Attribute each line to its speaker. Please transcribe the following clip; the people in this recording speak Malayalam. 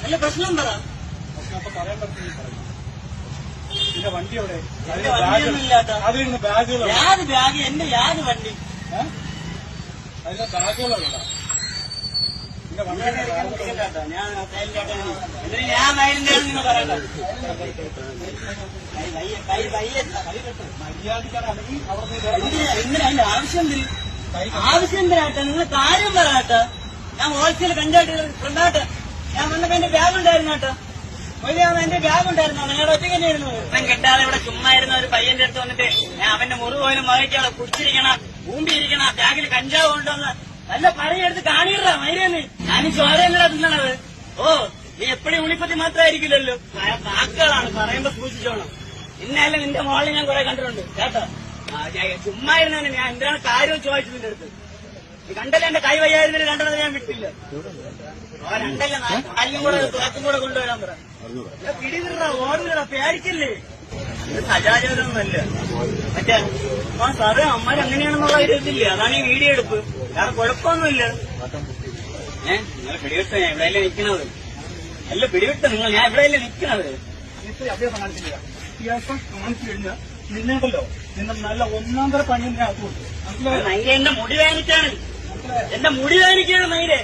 Speaker 1: അല്ല പ്രശ്നം പറ.
Speaker 2: അപ്പൊ പറയാൻ പറ്റില്ല. പിന്നെ വണ്ടി എവിടെ?
Speaker 1: എന്റെ വണ്ടിയൊന്നും ഇല്ലാത്ത
Speaker 2: അതിലിരുന്ന് ബാഗുകളോ?
Speaker 1: യാത് ബാഗ്? എന്റെ യാത് വണ്ടി?
Speaker 2: അതിലെ ബാഗുകളോ? പിന്നെ വണ്ടി
Speaker 1: ഞാൻ മൈലിന്റെ നിങ്ങൾ പറയണ്ട.
Speaker 2: മര്യാദക്കാരാണെങ്കിൽ അവിടെ
Speaker 1: എന്തിനാ അതിന്റെ ആവശ്യം എന്തിന്? ആവശ്യം എന്തിനാട്ടെ? നിങ്ങൾ കാര്യം പറയാട്ടെ. ഞാൻ ഹോൾസെയിൽ കഞ്ചാട്ട് കൊണ്ടാട്ടെ. ഞാൻ വന്നപ്പോ എന്റെ ബാഗ് ഉണ്ടായിരുന്നു കേട്ടോ. മൊഴിയാവുന്ന എന്റെ ബാഗ് ഉണ്ടായിരുന്നു. നിങ്ങളുടെ ഒറ്റ തന്നെയായിരുന്നു. ഇപ്പം കിട്ടാതെ ഇവിടെ ചുമ്മാ ഇരുന്ന ഒരു പയ്യന്റെ അടുത്ത് വന്നിട്ട് ഞാൻ അവന്റെ മുറിവ് പോലും മകയ്ക്കാളെ കുടിച്ചിരിക്കണം, ഊമ്പിയിരിക്കണം, ബാഗിൽ കഞ്ചാവ് കൊണ്ടുവന്ന് നല്ല പഴയെടുത്ത് കാണിടാ മൈരേന്ന്. ഞാനീ ചോരങ്ങളാ തിന്നണത്. ഓ, നീ എപ്പോഴും ഉളിപ്പത്തി മാത്രമായിരിക്കില്ലല്ലോ. വാക്കുകളാണ്, പറയുമ്പോ സൂക്ഷിച്ചോണം. ഇന്നല്ല നിന്റെ മോളിൽ ഞാൻ കുറെ കണ്ടിട്ടുണ്ട് കേട്ടോ. ചുമ്മാ ഇരുന്നേ ഞാൻ എന്താണ് കാര്യം ചോദിച്ചു നിന്റെ അടുത്ത്. നീ കണ്ടല്ലേ എന്റെ കൈ വയ്യായിരുന്നില്ല, രണ്ടെണ്ണം ഞാൻ വിട്ടില്ല. രണ്ടല്ല കാലിലും കൂടെ തുറക്കും കൂടെ കൊണ്ടുവരാൻ പറ. പിടിവിട, ഓടുന്നിട, പേടിക്കില്ലേ? ഇത് സജാചാരമൊന്നുമല്ല. മറ്റേ സാറേ അമ്മമാർ അങ്ങനെയാണെന്നുള്ള ഒരു ഇതില്ല. അതാണ് ഈ വീഡിയോ എടുപ്പ്. വേറെ കുഴപ്പമൊന്നുമില്ല. നിങ്ങൾ പിടിവിട്ട ഞാൻ ഇവിടെയല്ലേ നിൽക്കണത്. അല്ല പിടിവിട്ട നിങ്ങൾ, ഞാൻ ഇവിടെയല്ലേ നിൽക്കണത്.
Speaker 2: അഭ്യാസം കാണിച്ചില്ല. അത്യാവശ്യം കാണിച്ചു കഴിഞ്ഞാൽ നിന്നുണ്ടല്ലോ, നിങ്ങൾ നല്ല ഒന്നാം തര പണി അകത്തുണ്ട്.
Speaker 1: എന്റെ മുടി വേദനിക്കാണ്, എന്റെ മുടി വേദനിക്കാണ് മൈരെ.